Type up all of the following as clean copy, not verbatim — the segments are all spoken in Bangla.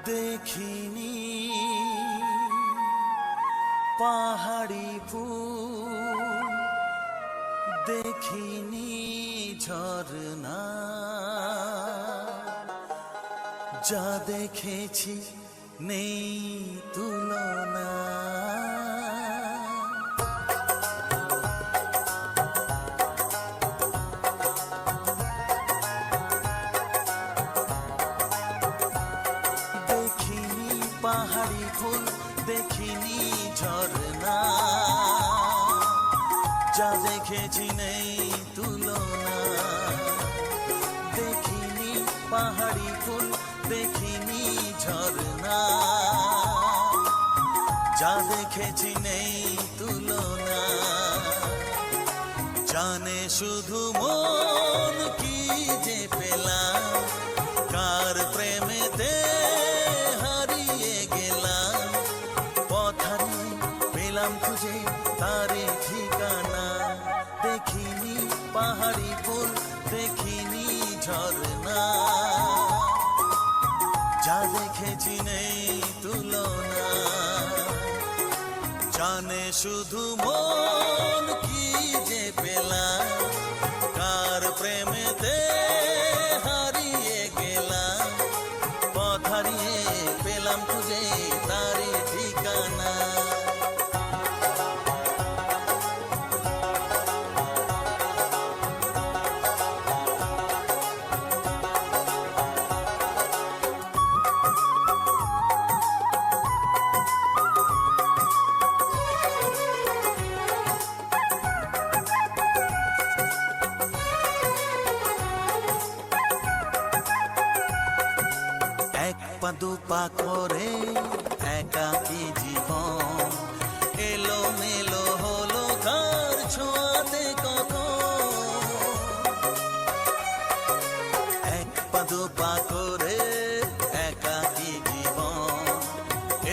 দেখিনি পাহাড়ি ফুল, দেখিনি ঝরনা, যা দেখেছি নেই তুলনা। দেখিনি পাহাড়ি ফুল, দেখিনি ঝরনা, যা দেখেছি নেই তুলনা। দেখিনি পাহাড়ি ফুল, দেখিনি ঝরনা, যা দেখেছি নেই তুলনা। জানে শুধু মন কি যে পেলাম, কার প্রেমেতে হারিয়ে গেলাম। পথ হারিয়ে পেলাম খুঁজে তারে ঠিকানা। দেখিনি পাহাড়ি ফুল, দেখিনি ঝরনা, যা দেখেছি নেই তুলনা। জানে শুধু মন কি যে পেলাম, কার প্রেমেতে হারিয়ে গেলাম। পথ হারিয়ে পেলাম খুঁজে তারে ঠিকানা। এক পা দুপা করে একাকী জীবন, এলো মেলো হলো কার ছোঁয়াতে কখন। এক পা দুপা করে একাকী জীবন,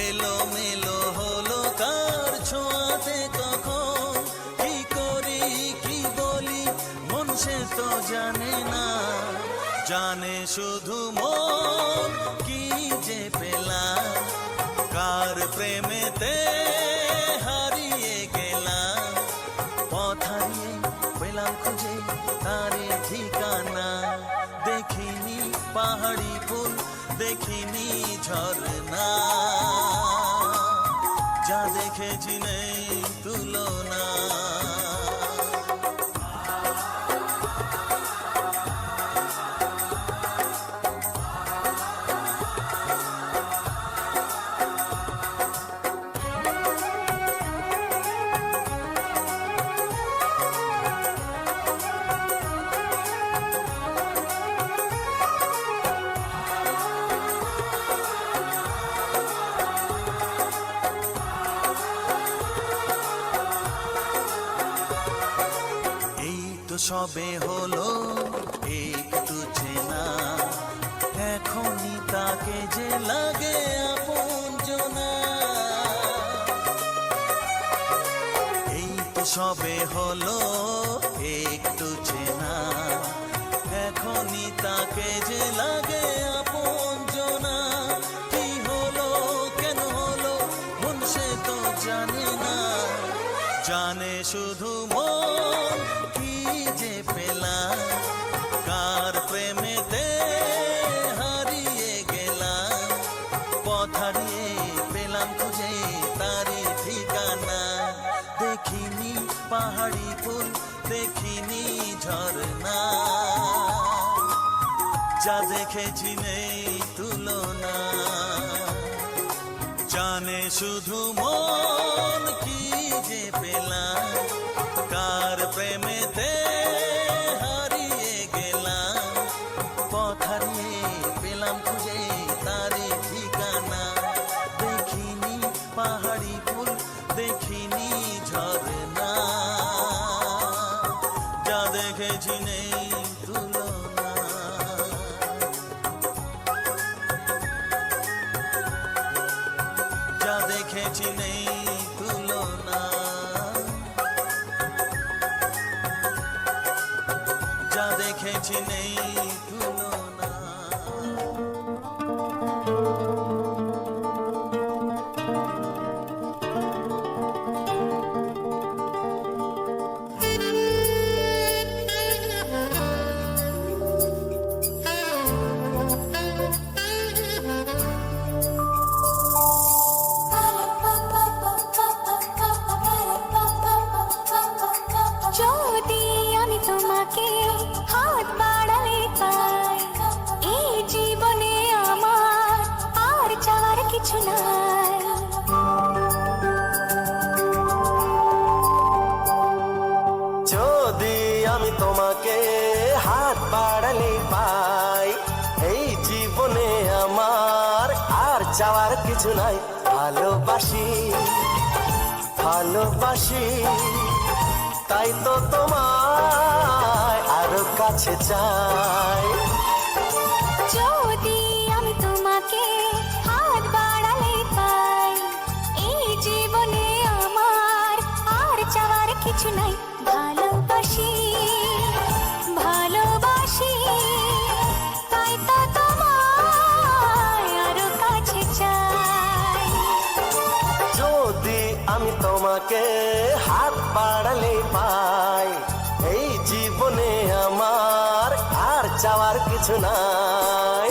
এলো মেলো হলো কার ছোঁয়াতে কখন। কি করি কি বলি মন সে তো জানে না, জানে শুধু মন কি যে পেলাম, কার প্রেমেতে হারিয়ে গেলাম। পথ হারিয়ে পেলাম খুঁজে তারে ঠিকানা। দেখিনি পাহাড়ি ফুল, দেখিনি ঝরনা, যা দেখেছি নেই তুলনা। সবে হলো একটু চেনা, এখনই তাকে যে লাগে আপনজনা। এই তো সবে হলো একটু চেনা, এখনই তাকে যে লাগে আপনজনা। কি হলো কেন হলো মন সে তো জানে না, জানে শুধু মন কি যে পেলাম, কার প্রেমেতে হারিয়ে গেলাম। পথ হারিয়ে পেলাম খুঁজে তারে ঠিকানা। দেখিনি পাহাড়ি ফুল, দেখিনি ঝরনা, যা দেখেছি নেই তুলনা। জানে শুধু মন কি যে পেলাম, কার প্রেমেতে হারিয়ে গেলাম। পথ হারিয়ে পেলাম খুঁজে তারে ঠিকানা। দেখিনি পাহাড়ি ফুল, দেখিনি ঝরনা, যা দেখেছি নেই তুলনা। যা দেখেছি নেই তুলনা, যা দেখেছি নেই তুলনা। কিছু নাই। যদি আমি তোমাকে হাত বাড়ালে পাই, এই জীবনে আমার আর চাওয়ার কিছু নাই। ভালোবাসি ভালোবাসি, তাই তো তোমায় আরো কাছে চাই। যদি আমি তোমাকে হাত বাড়ালে পাই, এই জীবনে আমার আর চাওয়ার কিছু নাই। ভালোবাসি ভালোবাসি, তাই তো তোমায় আরো কাছে চাই। যদি আমি তোমাকে হাত বাড়ালে পাই, এই জীবনে আমার আর চাওয়ার কিছু নাই।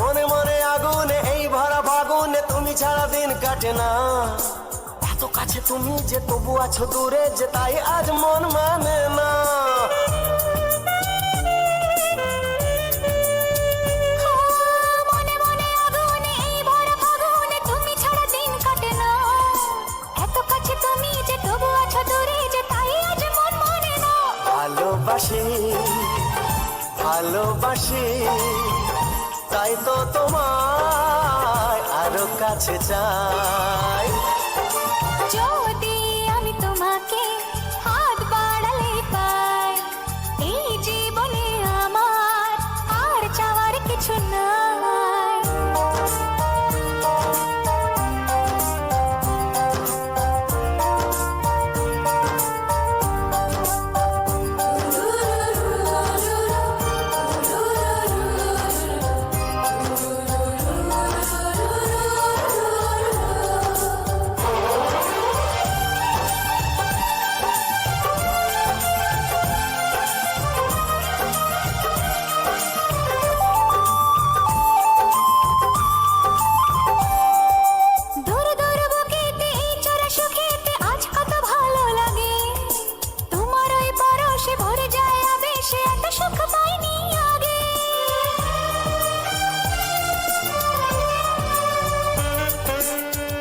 মনে মনে আগুনে এই ভরা ফাগুনে তুমি ছাড়া দিন কাটে না। এত কাছে তুমি যে তবু আছো দূরে, যে তাই আজ মন মানে না। মনে মনে আগুনে এই ভরা ফাগুনে তুমি ছাড়া দিন কাটে না। এত কাছে তুমি যে তবু আছো দূরে, যে তাই আজ মন মানে না। ভালোবাসি ভালোবাসি, তাই তো তোমায় আরো কাছে চাই। যদি আমি তোমাকে হাত বাড়ালে পাই, এই জীবনে আমার আর চাওয়ার কিছু নাই। দূর দূর বুকেতে এই চোরা সুখেতে আজ কত ভালো লাগে। তোমার ওই পরশে ভরে যায় আবেশে, এত সুখ পাইনি আগে।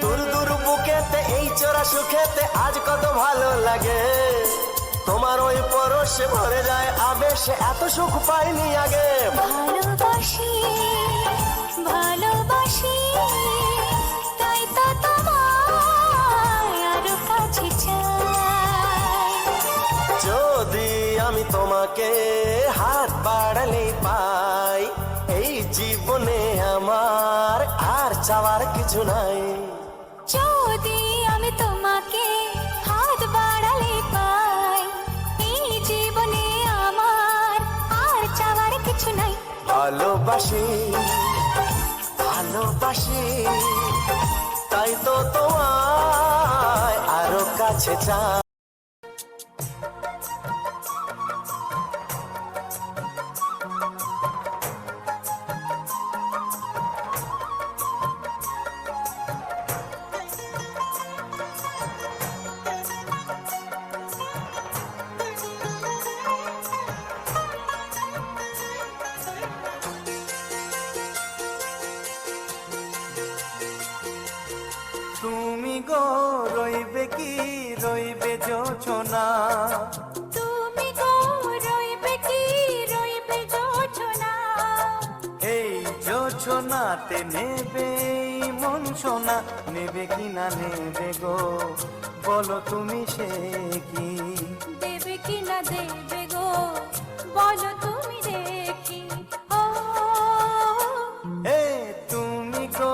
দূর দূর বুকেতে এই চোরা সুখেতে আজ কত ভালো লাগে। তোমার ওই পরশে ভরে যায় আবেশে, এত সুখ পাইনি আগে। ভালোবাসি ভালোবাসি, তাই তো তোমায় আরো কাছে চাই। যদি আমি তোমাকে হাত বাড়ালে পাই, এই জীবনে আমার আর চাওয়ার কিছু নাই। যদি আমি তোমাকে হাত বাড়ালে পাই, এই জীবনে আমার আর চাওয়ার কিছু নাই। ভালোবাসি ভালোবাসি, তাই তো তোমায় আরো কাছে চাই। তুমি গো রইবে কি রইবে জোছনা, তুমি গো রইবে কি রইবে জোছনা। এই জোছনাতে নেবে এই মন সোনা, নেবে কি না নেবে গো বলো তুমি সে কি। দেবে কি না দেবে গো বলো তুমি দেখি। ও এ তুমি গো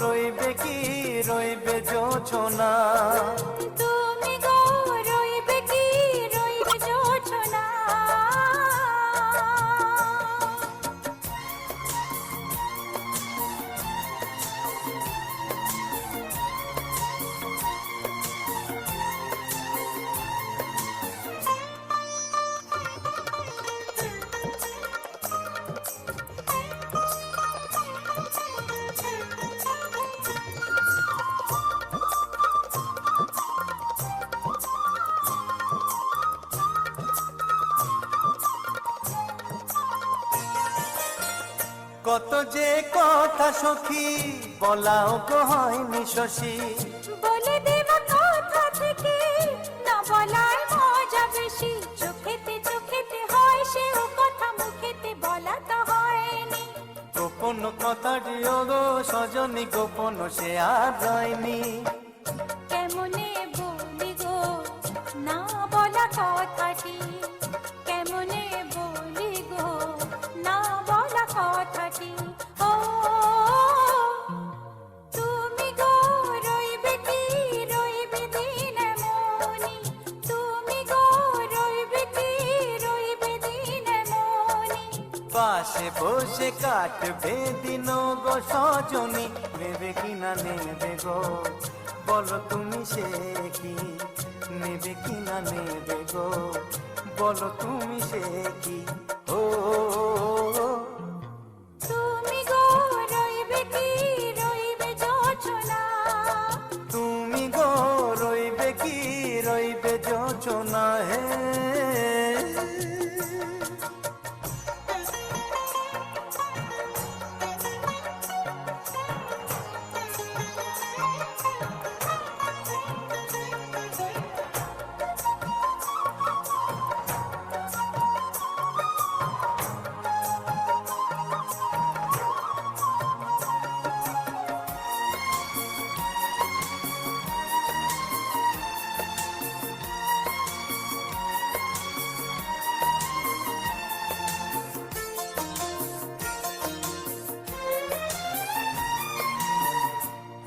রইবে কি রইবে জোছনা, তুমি গো রইবে কি রইবে জোছনা। কথা সখী বলাও গো হয়নি শশী বলে দেব কথা থেকে না বলার মজা বেশি চোখেতে চোখেতে হয় সে ও কথা মুখেতে বলা তো হয়নি গোপন কথাটি গো সজনী গোপন সে আর রয়নি কেমনে বলি গো না বলা কথাটি কেমনে বলি গো না বলা কথাটি ও তুমি গো রইবে কি রইবে দিন মনি তুমি গো রইবে কি রইবে দিন মনি পাশে বসে কাটবে দিন গো সজনী নেবে কি না নেবে গো বলো তুমি সে কি নেবে কি না নেবে গো বলো তুমি সে কি ও তুমি গো রইবে কি রইবে যোচনা তুমি গো রইবে কি রইবে যোচনা হে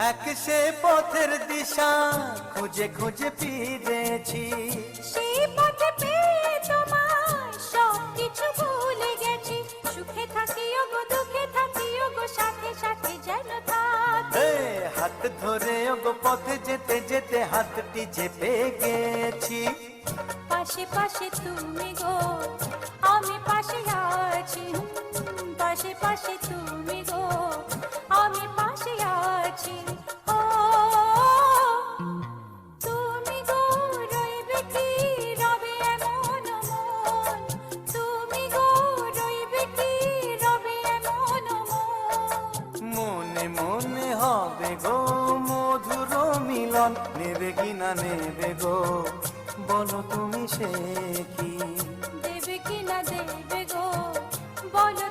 এক সে পথের দিশা খুঁজে খুঁজে ফিরেছি সেই পথে পেয়ে তোমার সব কিছু ভুলে গেছি সুখে থাকিও গো দুঃখে থাকিও গো সাথে সাথে যেন থাকি এ হাত ধরে ওগো পথে যেতে যেতে হাতটি চেপে গেছি পাশে পাশে তুমি গো আমি পাশে আছি পাশে পাশে তুমি গো আমি পাশে আছি ও তুমি গো রইবে কি রবে এমন মন তুমি গো রইবে কি রবে এমন মন মনে মনে হবে গো মধুর মিলন নেবে কি না নেবে গো বলো তুমি সে কি দেবে কি না দেবে গো বলো